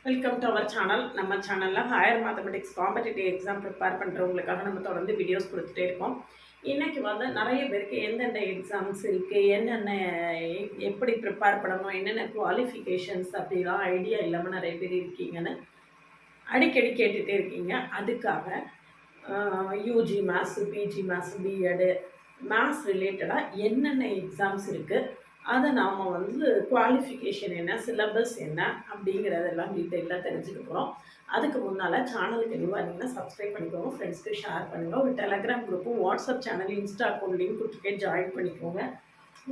Welcome to our channel. நம்ம சேனலில் higher mathematics competitive exam prepare பண்ணுறவங்களுக்காக நம்ம தொடர்ந்து வீடியோஸ் கொடுத்துட்டே இருக்கோம். இன்றைக்கி வந்து நிறைய பேருக்கு எந்தெந்த எக்ஸாம்ஸ் இருக்குது, என்னென்ன எப்படி ப்ரிப்பேர் பண்ணணும், என்னென்ன குவாலிஃபிகேஷன்ஸ் அப்படிலாம் ஐடியா இல்லாமல் நிறைய பேர் இருக்கீங்கன்னு அடிக்கடி கேட்டுகிட்டே இருக்கீங்க. அதுக்காக UG maths, PG maths, BEd maths ரிலேட்டடாக என்னென்ன எக்ஸாம்ஸ் இருக்குது, அதை நாம் வந்து குவாலிஃபிகேஷன் என்ன, சிலபஸ் என்ன அப்படிங்கிறதெல்லாம் டீட்டெயிலாக தெரிஞ்சுக்க போகிறோம். அதுக்கு முன்னால் சேனலுக்கு எதுவாக இருந்தீங்கன்னா சப்ஸ்கிரைப் பண்ணிக்கோங்க, ஃப்ரெண்ட்ஸ்க்கு ஷேர் பண்ணுங்கள். ஒரு டெலகிராம் குரூப்பும் WhatsApp channel, Insta account link கொடுத்துருக்கேன், ஜாயின் பண்ணிக்கோங்க.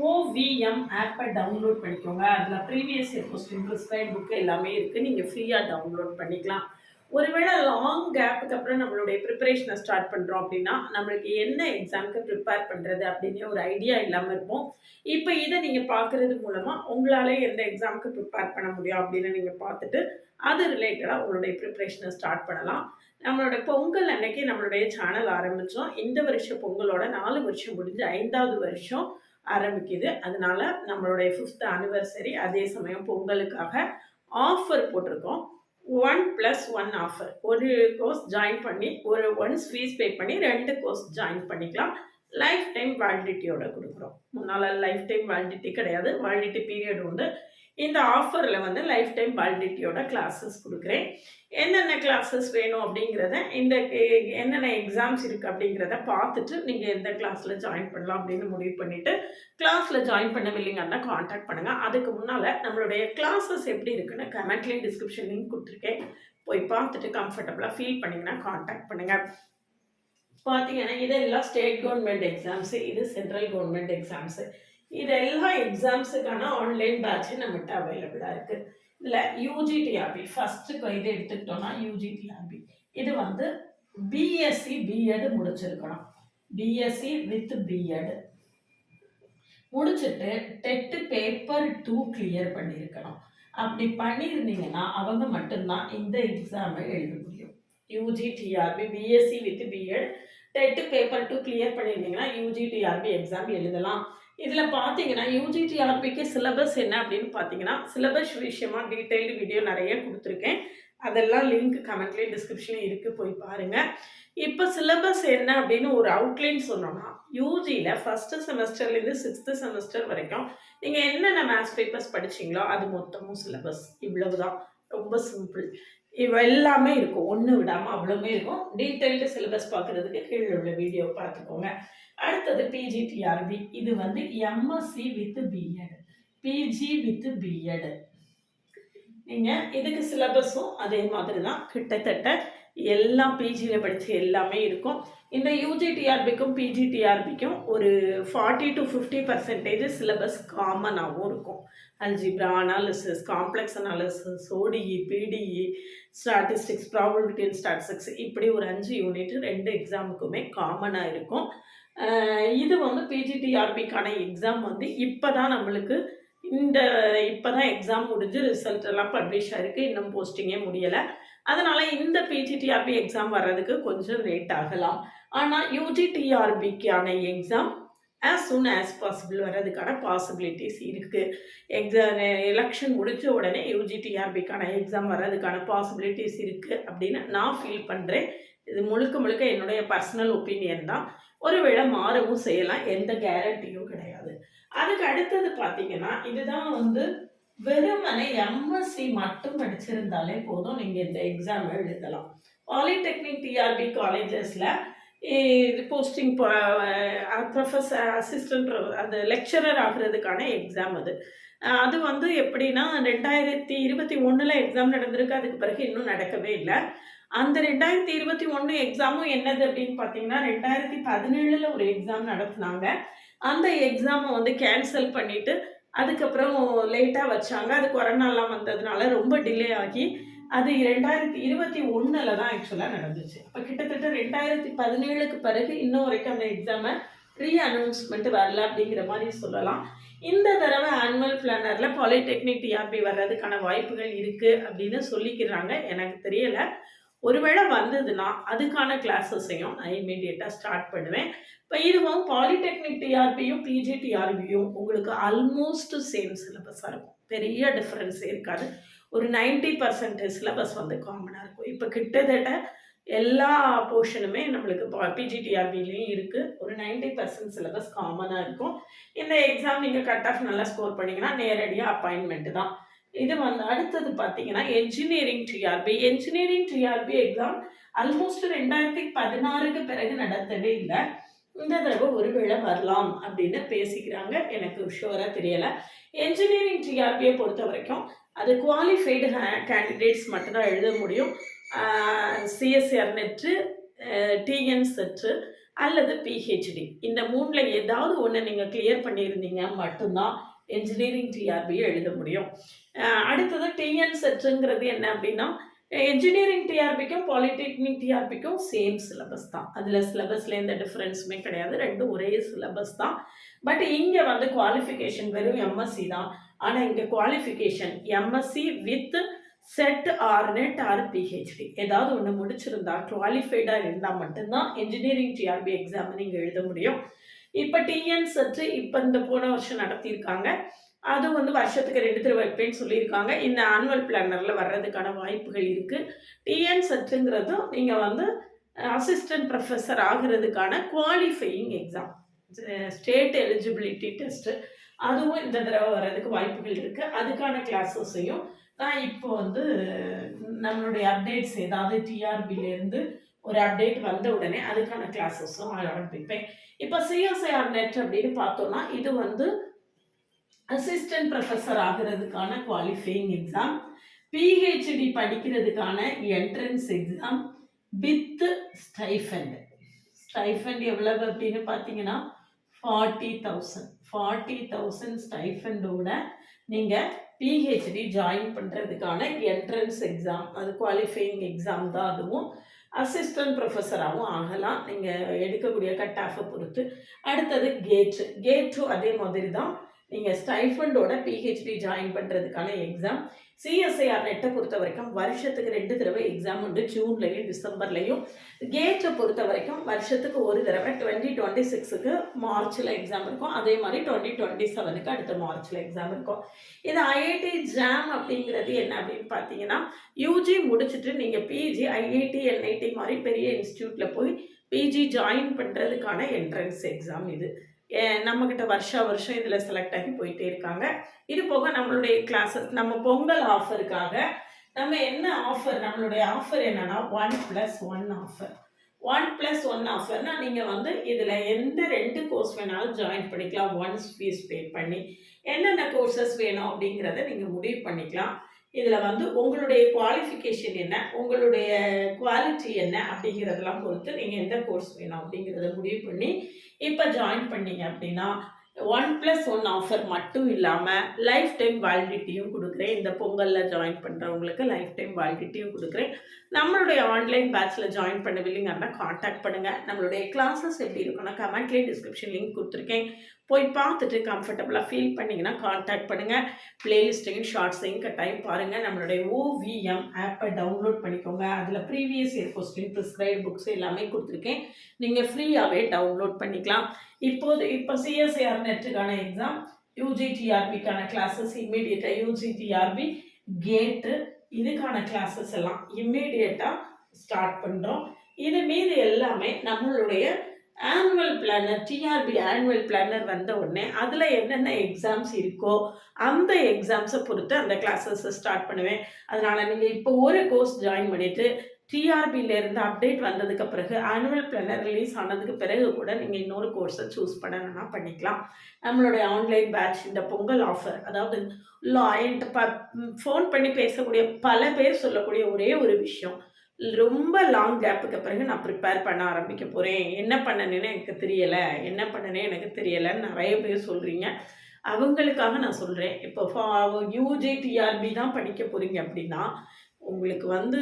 ஓவிஎம் ஆப்பை டவுன்லோட் பண்ணிக்கோங்க. அதில் previous year question, prescribe book எல்லாமே இருக்குது, நீங்கள் ஃப்ரீயாக டவுன்லோட் பண்ணிக்கலாம். ஒருவேளை லாங் கேப்புக்கு அப்புறம் நம்மளுடைய ப்ரிப்பரேஷனை ஸ்டார்ட் பண்ணுறோம் அப்படின்னா நம்மளுக்கு என்ன எக்ஸாமுக்கு ப்ரிப்பேர் பண்ணுறது அப்படின்னு ஒரு ஐடியா இல்லாமல் இருப்போம். இப்போ இதை நீங்கள் பார்க்குறது மூலமாக உங்களாலே எந்த எக்ஸாமுக்கு ப்ரிப்பேர் பண்ண முடியும் அப்படின்னு நீங்கள் பார்த்துட்டு அது ரிலேட்டடாக உங்களுடைய ப்ரிப்பரேஷனை ஸ்டார்ட் பண்ணலாம். நம்மளோட பொங்கல் அன்னைக்கு நம்மளுடைய சேனல் ஆரம்பித்தோம். இந்த வருஷம் பொங்கலோட 4 வருஷம் முடிஞ்சு 5வது வருஷம் ஆரம்பிக்குது. அதனால நம்மளுடைய 5th ஆனிவர்சரி, அதே சமயம் பொங்கலுக்காக ஆஃபர் போட்டிருக்கோம். 1+1 ஆஃபர். ஒரு கோர்ஸ் ஜாயின் பண்ணி ஒன்ஸ் ஃபீஸ் பே பண்ணி 2 கோர்ஸ் ஜாயின் பண்ணிக்கலாம். லைஃப் டைம் வேலிடிட்டியோட கொடுக்குறோம். முன்னால் லைஃப் டைம் வேலிடிட்டி கிடையாது, வேலிடிட்டி பீரியட் உண்டு. இந்த ஆஃபரில் வந்து லைஃப் டைம் வேலிடிட்டியோட கிளாஸஸ் கொடுக்குறேன். என்னென்ன கிளாஸஸ் வேணும் அப்படிங்கிறத, என்னென்ன எக்ஸாம்ஸ் இருக்குது அப்படிங்கிறத பார்த்துட்டு நீங்கள் எந்த கிளாஸில் ஜாயின் பண்ணலாம் அப்படின்னு முடிவு பண்ணிவிட்டு கிளாஸில் ஜாயின் பண்ணவில்லைங்கன்னா காண்டாக்ட் பண்ணுங்கள். அதுக்கு முன்னால் நம்மளுடைய கிளாஸஸ் எப்படி இருக்குன்னு கமெண்ட்லேயும் டிஸ்கிரிப்ஷன் லிங்க் கொடுத்துருக்கேன். போய் பார்த்துட்டு கம்ஃபர்டபுளாக ஃபீல் பண்ணிங்கன்னா காண்டாக்ட் பண்ணுங்கள். பார்த்தீங்கன்னா இதெல்லாம் ஸ்டேட் கவர்மெண்ட் எக்ஸாம்ஸு, இது சென்ட்ரல் கவர்மெண்ட் எக்ஸாம்ஸு. இதெல்லாம் எக்ஸாம்ஸுக்கான ஆன்லைன் பேட்ச் நம்மகிட்ட அவைலபிளாக இருக்குது. இதில் யூஜிடிஆர்பி ஃபஸ்ட்டு இது எடுத்துக்கிட்டோன்னா யூஜிடிஆர்பி இது வந்து பிஎஸ்சி பிஎட் முடிச்சிருக்கணும். பிஎஸ்சி வித் பிஎட் முடிச்சுட்டு டெட் பேப்பர் 2 கிளியர் பண்ணியிருக்கணும். அப்படி பண்ணியிருந்தீங்கன்னா அவங்க மட்டும்தான் இந்த எக்ஸாமை எழுத முடியும். UGTRB BSc with BEd TET paper 2 clear பண்ணியிருந்தீங்கன்னா யூஜிடிஆர்பி எக்ஸாம் எழுதலாம். இதில் பார்த்தீங்கன்னா யூஜிடிஆர்பிக்கு சிலபஸ் என்ன அப்படின்னு பார்த்தீங்கன்னா சிலபஸ் விஷயமா டீட்டெயில்டு வீடியோ நிறைய கொடுத்துருக்கேன். அதெல்லாம் லிங்க் கமெண்ட்லேயும் டிஸ்கிரிப்ஷன்லேயும் இருக்குது, போய் பாருங்கள். இப்போ சிலபஸ் என்ன அப்படின்னு ஒரு அவுட்லைன் சொன்னோன்னா, யூஜியில் ஃபஸ்ட்டு செமஸ்டர்லேருந்து 6th செமஸ்டர் வரைக்கும் நீங்கள் என்னென்ன மேத்ஸ் பேப்பர்ஸ் படிச்சிங்களோ அது மொத்தமும் சிலபஸ் இவ்வளவு தான். ரொம்ப சிம்பிள். எல்லாமே இருக்கும், ஒன்று விடாமல் அவ்வளோமே இருக்கும். டீட்டெயில்டு சிலபஸ் பார்க்குறதுக்கு கீழே உள்ள வீடியோ பார்த்துக்கோங்க. அடுத்தது பிஜிடிஆர்பி, இது வந்து MSc with BEd, PG with BEd. நீங்கள் இதுக்கு சிலபஸும் அதே மாதிரி தான், கிட்டத்தட்ட எல்லாம் பிஜியில் படித்த எல்லாமே இருக்கும். இந்த யூஜிடிஆர்பிக்கும் பிஜிடிஆர்பிக்கும் ஒரு 40 to 50% சிலபஸ் காமனாகவும் இருக்கும். Algebra, analysis, complex analysis, ஓடிஇ, PDE, statistics, probability and statistics, இப்படி ஒரு 5 யூனிட் 2 எக்ஸாமுக்குமே காமனாக இருக்கும். இது வந்து பிஜிடிஆர்பிக்கான எக்ஸாம் வந்து இப்போ தான் நம்மளுக்கு இப்போ தான் எக்ஸாம் முடிஞ்சு ரிசல்ட் எல்லாம் பப்ளிஷ் ஆகிருக்கு, இன்னும் போஸ்டிங்கே முடியலை. அதனால் இந்த பிஜிடிஆர்பி எக்ஸாம் வர்றதுக்கு கொஞ்சம் லேட் ஆகலாம். ஆனால் யூஜிடிஆர்பிக்கான exam as soon as possible வர்றதுக்கான பாசிபிலிட்டிஸ் இருக்குது. எலெக்ஷன் முடிஞ்ச உடனே யூஜிடிஆர்பிக்கான எக்ஸாம் வர்றதுக்கான பாசிபிலிட்டிஸ் இருக்குது அப்படின்னு நான் ஃபீல் பண்ணுறேன். இது முழுக்க முழுக்க என்னுடைய பர்சனல் ஒப்பீனியன் தான். ஒருவேளை மாறவும் செய்யலாம், எந்த கேரண்டியும் கிடையாது. அதுக்கு அடுத்தது பார்த்தீங்கன்னா இதுதான் வந்து வெறுமனை எம்எஸ்சி மட்டும் படிச்சிருந்தாலே போதும், நீங்கள் இந்த எக்ஸாம் எழுதலாம். பாலிடெக்னிக் டிஆர்பி காலேஜஸில் இது போஸ்டிங் ப்ரொஃபஸர், அசிஸ்டன்ட், அந்த லெக்சரர் ஆகிறதுக்கான எக்ஸாம் அது வந்து எப்படின்னா 2021 எக்ஸாம் நடந்திருக்கு. அதுக்கு பிறகு இன்னும் நடக்கவே இல்லை. அந்த 2021 எக்ஸாமும் என்னது அப்படின்னு பார்த்தீங்கன்னா 2017 ஒரு எக்ஸாம் நடத்தினாங்க. அந்த எக்ஸாமை வந்து கேன்சல் பண்ணிவிட்டு அதுக்கப்புறம் லேட்டாக வச்சாங்க. அது கொரோனாலாம் வந்ததுனால ரொம்ப டிலே ஆகி அது 2021 தான் ஆக்சுவலாக நடந்துச்சு. அப்போ கிட்டத்தட்ட 2017க்கு பிறகு இன்னும் வரைக்கும் அந்த எக்ஸாமை அனௌன்ஸ்மெண்ட் வரல அப்படிங்கிற மாதிரி சொல்லலாம். இந்த தடவை ஆனுவல் பிளானரில் பாலிடெக்னிக் டிஆர்பி வர்றதுக்கான வாய்ப்புகள் இருக்குது அப்படின்னு சொல்லிக்கிறாங்க. எனக்கு தெரியலை. ஒருவேளை வந்ததுன்னா அதுக்கான கிளாஸஸையும் நான் இமீடியட்டாக ஸ்டார்ட் பண்ணுவேன். இப்போ இதுவும் பாலிடெக்னிக் டிஆர்பியும் பிஜிடிஆர்பியும் உங்களுக்கு ஆல்மோஸ்ட் சேம் சிலபஸாக இருக்கும், பெரிய டிஃப்ரென்ஸே இருக்காது. ஒரு 90% சிலபஸ் வந்து காமனாக இருக்கும். இப்போ கிட்டத்தட்ட எல்லா போர்ஷனுமே நம்மளுக்கு பிஜிடிஆர்பிலையும் இருக்குது. ஒரு 90% சிலபஸ் காமனாக இருக்கும். இந்த எக்ஸாம் நீங்கள் கட் ஆஃப் நல்லா ஸ்கோர் பண்ணிங்கன்னா நேரடியாக அப்பாயின்மெண்ட்டு தான். இது வந்து அடுத்தது பார்த்தீங்கன்னா engineering TRB. Engineering TRB exam almost 2016க்கு பிறகு நடத்தவே இல்லை. இந்த தடவை ஒருவேளை வரலாம் அப்படின்னு பேசிக்கிறாங்க. எனக்கு ஷுவராக தெரியலை. என்ஜினியரிங் டிஆர்பியை பொறுத்த வரைக்கும் அது குவாலிஃபைடு கேண்டிடேட்ஸ் மட்டும்தான் எழுத முடியும். சிஎஸ்ஆர் நெட்டு, டிஎன் செட்டு அல்லது பிஹெச்டி இந்த மூணில் ஏதாவது ஒன்று நீங்கள் கிளியர் பண்ணியிருந்தீங்க மட்டும்தான் என்ஜினியரிங் டிஆர்பியை எழுத முடியும். அடுத்தது டிஎன் செட்டுங்கிறது என்ன அப்படின்னா என்ஜினியரிங் டிஆர்பிக்கும் பாலிடெக்னிக் டிஆர்பிக்கும் சேம் சிலபஸ் தான். அதில் சிலபஸில் எந்த டிஃப்ரென்ஸுமே கிடையாது. ரெண்டும் ஒரே சிலபஸ் தான். பட் இங்கே வந்து குவாலிஃபிகேஷன் வெறும் எம்எஸ்சி தான். ஆனால் இங்கே qualification MSc with SET or NET or PhD ஏதாவது ஒன்று முடிச்சிருந்தா குவாலிஃபைடாக இருந்தால் மட்டும்தான் என்ஜினியரிங் டிஆர்பி எக்ஸாம் நீங்கள் எழுத முடியும். இப்போ டிஎன் செட்டு இப்போ இந்த போன வருஷம் நடத்தியிருக்காங்க. அது வந்து வருஷத்துக்கு 2 தடவை வைப்பேன்னு சொல்லியிருக்காங்க. இந்த ஆனுவல் பிளானரில் வர்றதுக்கான வாய்ப்புகள் இருக்குது. டிஎன் செட்டுங்கிறதும் நீங்கள் வந்து அசிஸ்டன்ட் ப்ரொஃபஸர் ஆகிறதுக்கான qualifying exam, state eligibility test, அதுவும் இந்த தடவை வர்றதுக்கு வாய்ப்புகள் இருக்குது. அதுக்கான கிளாஸஸையும் நான் இப்போ வந்து நம்மளுடைய அப்டேட்ஸ் ஏதாவது டிஆர்பிலேருந்து ஒரு அப்டேட் வந்த உடனே அதுக்கான கிளாஸஸும் ஆரம்பிப்பேன். இப்போ சிஎஸ்ஐஆர் நெட் அப்படின்னு பார்த்தோன்னா இது வந்து அசிஸ்டன்ட் ப்ரொஃபஸர் ஆகிறதுக்கான குவாலிஃபையிங் எக்ஸாம், பிஹெச்டி படிக்கிறதுக்கான entrance exam with stipend. Stipend எவ்வளவு அப்படின்னு பார்த்தீங்கன்னா 40,000 ஸ்டைஃபண்டோட நீங்கள் பிஹெச்டி ஜாயின் பண்ணுறதுக்கான என்ட்ரன்ஸ் எக்ஸாம், அது குவாலிஃபையிங் எக்ஸாம் தான். அதுவும் அசிஸ்டன்ட் ப்ரொஃபஸராகவும் ஆகலாம் நீங்கள் எடுக்கக்கூடிய கட் ஆஃபை பொறுத்து. அடுத்தது கேட்டு அதே மாதிரி தான். நீங்கள் ஸ்டைஃபண்டோட பிஹெச்டி ஜாயின் பண்ணுறதுக்கான எக்ஸாம். சிஎஸ்ஐஆர் நெட்டை பொறுத்த வரைக்கும் வருஷத்துக்கு 2 தடவை எக்ஸாம் உண்டு, ஜூன்லையும் டிசம்பர்லையும். கேட்டை பொறுத்த வரைக்கும் வருஷத்துக்கு ஒரு தடவை 2026க்கு மார்ச்சில் எக்ஸாம் இருக்கும். அதே மாதிரி 2027க்கு அடுத்த மார்ச்சில் எக்ஸாம் இருக்கும். இது ஐஐடி ஜாம் அப்படிங்கிறது என்ன அப்படின்னு பார்த்தீங்கன்னா யூஜி முடிச்சுட்டு நீங்கள் பிஜி ஐஐடி என்ஐடி மாதிரி பெரிய இன்ஸ்டியூட்டில் போய் பிஜி ஜாயின் பண்ணுறதுக்கான என்ட்ரன்ஸ் எக்ஸாம். இது நம்மக்கிட்ட வருஷம் இதில் செலக்ட் ஆகி போயிட்டே இருக்காங்க. இது போக நம்மளுடைய கிளாஸஸ் நம்ம பொங்கல் ஆஃபருக்காக நம்ம என்ன ஆஃபர், நம்மளுடைய ஆஃபர் என்னன்னா 1+1 ஆஃபர். 1+1 ஆஃபர்னா நீங்கள் வந்து இதில் எந்த 2 கோர்ஸ் வேணாலும் ஜாயின் பண்ணிக்கலாம். ஒன்ஸ் ஃபீஸ் பே பண்ணி என்னென்ன கோர்சஸ் வேணும் அப்படிங்கிறத நீங்கள் முடிவு பண்ணிக்கலாம். இதில் வந்து உங்களுடைய குவாலிஃபிகேஷன் என்ன, உங்களுடைய குவாலிட்டி என்ன அப்படிங்கிறதெல்லாம் பொறுத்து நீங்கள் எந்த கோர்ஸ் வேணும் அப்படிங்கிறத முடிவு பண்ணி இப்போ ஜாயின் பண்ணீங்க அப்படின்னா 1+1 ஆஃபர் மட்டும் இல்லாமல் லைஃப் டைம் வேலிடிட்டியும் கொடுக்குறேன். இந்த பொங்கலில் ஜாயின் பண்ணுறவங்களுக்கு லைஃப் டைம் வேலிடிட்டியும் கொடுக்குறேன். நம்மளுடைய ஆன்லைன் பேட்சில் ஜாயின் பண்ணவில்லைங்கன்னா காண்டாக்ட் பண்ணுங்கள். நம்மளுடைய கிளாஸஸ் எப்படி இருக்குன்னா கமெண்ட்லேயே டிஸ்கிரிப்ஷன் லிங்க் கொடுத்துருக்கேன். போய் பார்த்துட்டு கம்ஃபர்டபுளாக ஃபீல் பண்ணிங்கன்னா காண்டாக்ட் பண்ணுங்கள். ப்ளேலிஸ்ட்டையும் ஷார்ட்ஸையும் கட்டாயம் பாருங்கள். நம்மளுடைய ஓவிஎம் ஆப்பை டவுன்லோட் பண்ணிக்கோங்க. அதில் previous year question, prescribe books எல்லாமே கொடுத்துருக்கேன். நீங்கள் ஃப்ரீயாகவே டவுன்லோட் பண்ணிக்கலாம். இப்போ சிஎஸ்ஐஆர் நெட்டுக்கான எக்ஸாம், யூஜிடிஆர்பிக்கான கிளாஸஸ் இம்மீடியட்டாக, யூஜிடிஆர்பி கேட்டு இதுக்கான கிளாஸஸ் எல்லாம் இம்மீடியட்டாக ஸ்டார்ட் பண்ணுறோம். இது மீது எல்லாமே நம்மளுடைய annual planner, TRB annual planner வந்த உடனே அதில் என்னென்ன எக்ஸாம்ஸ் இருக்கோ அந்த எக்ஸாம்ஸை பொறுத்து அந்த கிளாஸஸை ஸ்டார்ட் பண்ணுவேன். அதனால் நீங்கள் இப்போ ஒரு கோர்ஸ் ஜாயின் பண்ணிவிட்டு டிஆர்பியிலேருந்து அப்டேட் வந்ததுக்கு பிறகு ஆனுவல் பிளானர் ரிலீஸ் ஆனதுக்கு பிறகு கூட நீங்கள் இன்னொரு கோர்ஸை சூஸ் பண்ணணும்னா பண்ணிக்கலாம். நம்மளுடைய ஆன்லைன் பேட்ச் இந்த பொங்கல் ஆஃபர், அதாவது என்கிட்ட ஃபோன் பண்ணி பேசக்கூடிய பல பேர் சொல்லக்கூடிய ஒரே ஒரு விஷயம், ரொம்ப லாங் கேப்புக்கு பிறகு நான் ப்ரிப்பேர் பண்ண ஆரம்பிக்க போகிறேன், என்ன பண்ணணுன்னு எனக்கு தெரியலைன்னு நிறைய பேர் சொல்கிறீங்க. அவங்களுக்காக நான் சொல்கிறேன். இப்போ யூஜிடிஆர்பி தான் படிக்க போகிறீங்க அப்படின்னா உங்களுக்கு வந்து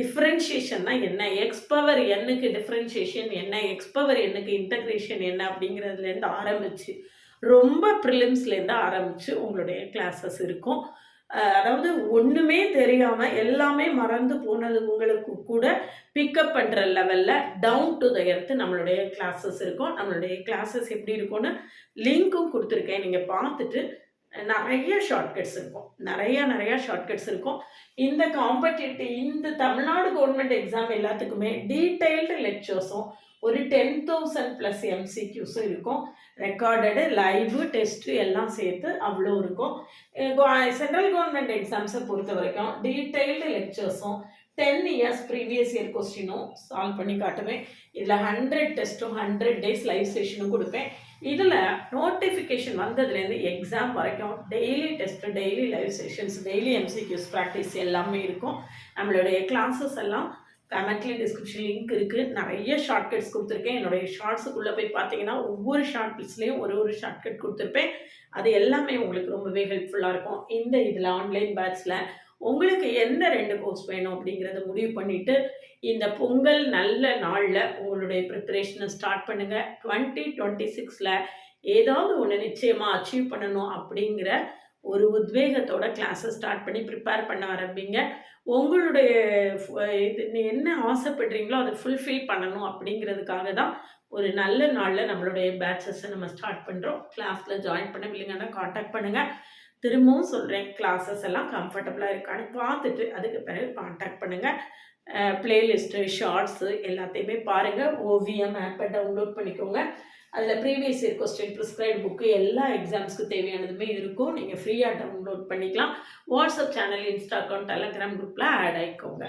டிஃப்ரென்ஷியேஷன்னா என்ன, எக்ஸ்-பவர் எண்ணுக்கு டிஃப்ரென்ஷியேஷன் என்ன, எக்ஸ்-பவர் எண்ணுக்கு இன்டகிரேஷன் என்ன அப்படிங்கிறதுலேருந்து ஆரம்பித்து ரொம்ப ப்ரிலிம்ஸ்லேருந்து ஆரம்பித்து உங்களுடைய கிளாஸஸ் இருக்கும். அதாவது ஒன்றுமே தெரியாமல் எல்லாமே மறந்து போனது உங்களுக்கு கூட பிக்கப் பண்ணுற லெவலில் டவுன் டு த எர்த் நம்மளுடைய கிளாஸஸ் இருக்கும். நம்மளுடைய கிளாஸஸ் எப்படி இருக்கும்னு லிங்க்கும் கொடுத்துருக்கேன். நீங்கள் பார்த்துட்டு நிறைய ஷார்ட்கட்ஸ் இருக்கும். நிறையா ஷார்ட்கட்ஸ் இருக்கும். இந்த தமிழ்நாடு கவர்மெண்ட் எக்ஸாம் எல்லாத்துக்குமே டீட்டெயில்டு லெக்சர்ஸும் ஒரு 10,000 ப்ளஸ் எம்சிக்யூஸும் இருக்கும். ரெக்கார்டடு, லைவு, டெஸ்ட்டு எல்லாம் சேர்த்து அவ்வளோ இருக்கும். சென்ட்ரல் கவர்மெண்ட் எக்ஸாம்ஸை பொறுத்த வரைக்கும் டீட்டெயில்டு லெக்சர்ஸும் 10 இயர்ஸ் ப்ரீவியஸ் இயர் கொஸ்டினும் சால்வ் பண்ணி காட்டுவேன். இதில் 100 டெஸ்ட்டும் 100 டேஸ் லைவ் செஷனும் கொடுப்பேன். இதில் நோட்டிஃபிகேஷன் வந்ததுலேருந்து எக்ஸாம் வரைக்கும் daily test, daily live sessions, daily MCQs practice எல்லாமே இருக்கும். நம்மளுடைய கிளாஸஸ் எல்லாம் கமெண்ட்லி டிஸ்கிரிப்ஷன் லிங்க் இருக்குது. நிறைய ஷார்ட்கட்ஸ் கொடுத்துருக்கேன். என்னுடைய ஷார்ட்ஸுக்குள்ளே போய் பார்த்தீங்கன்னா ஒவ்வொரு ஷார்ட்கட்ஸ்லேயும் ஒரு ஷார்ட்கட் கொடுத்துருப்பேன். அது எல்லாமே உங்களுக்கு ரொம்பவே ஹெல்ப்ஃபுல்லாக இருக்கும். இதில் ஆன்லைன் பேட்ச்சில் உங்களுக்கு என்ன 2 கோர்ஸ் வேணும் அப்படிங்கிறத முடிவு பண்ணிவிட்டு இந்த பொங்கல் நல்ல நாளில் உங்களுடைய ப்ரிப்பரேஷனை ஸ்டார்ட் பண்ணுங்கள். 2026 ஏதாவது ஒன்று நிச்சயமாக அச்சீவ் பண்ணணும் அப்படிங்கிற ஒரு உத்வேகத்தோட கிளாஸை ஸ்டார்ட் பண்ணி ப்ரிப்பேர் பண்ண ஆரம்பிங்க. உங்களுடைய என்ன ஆசைப்படுறீங்களோ அதை ஃபுல்ஃபில் பண்ணணும் அப்படிங்கிறதுக்காக தான் ஒரு நல்ல நாளில் நம்மளுடைய பேட்சஸை நம்ம ஸ்டார்ட் பண்ணுறோம். கிளாஸில் ஜாயின் பண்ணவில்லைங்கன்னா காண்டாக்ட் பண்ணுங்கள். திரும்பவும் சொல்கிறேன், கிளாஸஸ் எல்லாம் கம்ஃபர்டபுளாக இருக்கான்னு பார்த்துட்டு அதுக்கு பிறகு காண்டாக்ட் பண்ணுங்கள். ப்ளேலிஸ்ட்டு, ஷார்ட்ஸு எல்லாத்தையுமே பாருங்கள். ஓவியம் ஆப்பை டவுன்லோட் பண்ணிக்கோங்க. அதில் previous year question, prescribed book, எல்லா எக்ஸாம்ஸ்க்கு தேவையானதுமே இருக்கும். நீங்கள் ஃப்ரீயாக டவுன்லோட் பண்ணிக்கலாம். WhatsApp channel, Insta account, Telegram குரூப்பில் ஆட் ஆகிக்கோங்க.